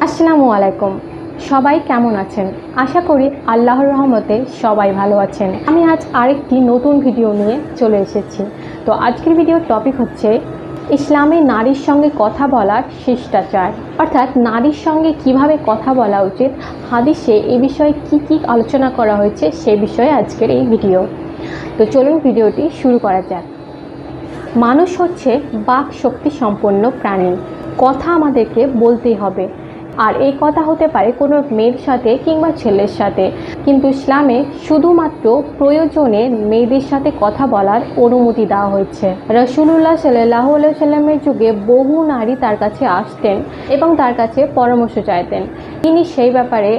আসসালামু আলাইকুম। সবাই কেমন আছেন? আশা করি আল্লাহর রহমতে সবাই ভালো আছেন। আমি আজ আরেকটি নতুন ভিডিও নিয়ে চলে এসেছি। তো আজকের ভিডিওর টপিক হচ্ছে ইসলামে নারীর সঙ্গে কথা বলার শিষ্টাচার, অর্থাৎ নারীর সঙ্গে কিভাবে কথা বলা উচিত, হাদিসে এই বিষয়ে কি আলোচনা করা হয়েছে সে বিষয়ে আজকের এই ভিডিও। তো চলুন ভিডিওটি শুরু করা যাক। মানুষ হচ্ছে বাক শক্তি সম্পন্ন প্রাণী। কথা আমাদেরকে বলতেই হবে, আর এই কথা হতে পারে কোনো মেয়ের সাথে কিংবা ছেলের সাথে, কিন্তু ইসলামে শুধুমাত্র প্রয়োজনে মেয়েদের সাথে কথা বলার অনুমতি দেওয়া হয়েছে। রাসূলুল্লাহ সাল্লাল্লাহু আলাইহি সাল্লামের যুগে বহু নারী তার কাছে আসতেন এবং তার কাছে পরামর্শ চাইতেন। তিনি সেই ব্যাপারে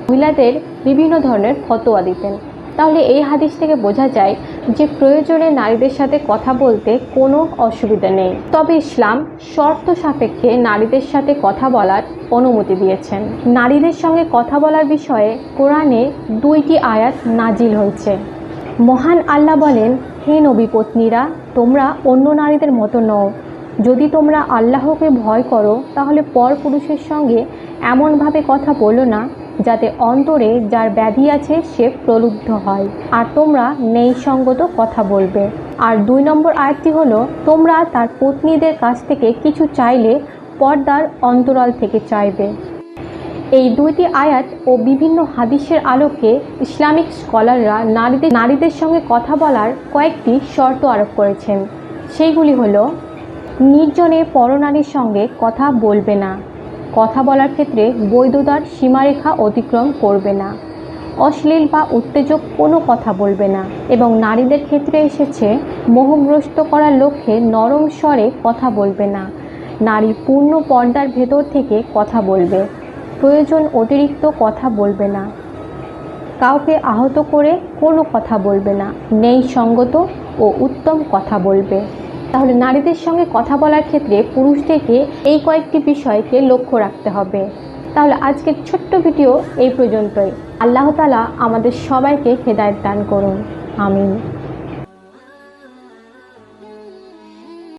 মহিলাদের বিভিন্ন ধরনের ফতোয়া দিতেন। তাহলে এই হাদিস থেকে বোঝা যায় যে প্রয়োজনে নারীদের সাথে কথা বলতে কোনো অসুবিধা নেই, তবে ইসলাম শর্ত সাপেক্ষে নারীদের সাথে কথা বলার অনুমতি দিয়েছেন। নারীদের সঙ্গে কথা বলার বিষয়ে কোরআনে 2টি আয়াত নাজিল হয়েছে। মহান আল্লাহ বলেন, হে নবী পত্নীরা, তোমরা অন্য নারীদের মতো নও। যদি তোমরা আল্লাহকে ভয় করো তাহলে পরপুরুষের সঙ্গে এমনভাবে কথা বলো না যাতে অন্তরে যার ব্যাধি আছে সে প্রলুব্ধ হয়, আর তোমরা ন্যায়সঙ্গত কথা বলবে। আর 2 নম্বর আয়াতটি হলো, তোমরা তার পত্নীদের কাছ থেকে কিছু চাইলে পর্দার অন্তরাল থেকে চাইবে। এই 2টি আয়াত ও বিভিন্ন হাদিসের আলোকে ইসলামিক স্কলাররা নারীদের সঙ্গে কথা বলার কয়েকটি শর্ত আরোপ করেছেন। সেইগুলি হলো, নির্জনে পরনারীর সঙ্গে কথা বলবে না, কথা বলার ক্ষেত্রে বৈধতার সীমারেখা অতিক্রম করবে না, অশ্লীল বা উত্তেজক কোনো কথা বলবে না, এবং নারীদের ক্ষেত্রে এসেছে মোহগ্রস্ত করার লক্ষ্যে নরম স্বরে কথা বলবে না। নারী পূর্ণ পর্দার ভেতর থেকে কথা বলবে, প্রয়োজন অতিরিক্ত কথা বলবে না, কাউকে আহত করে কোনো কথা বলবে না, ন্যায়সঙ্গত ও উত্তম কথা বলবে। তাহলে নারীদের সঙ্গে কথা বলার ক্ষেত্রে পুরুষদেরকে এই কয়েকটি বিষয়কে লক্ষ্য রাখতে হবে। তাহলে আজকের ছোট্ট ভিডিও এই পর্যন্তই। আল্লাহ তাআলা আমাদের সবাইকে হেদায়েত দান করুন। আমিন।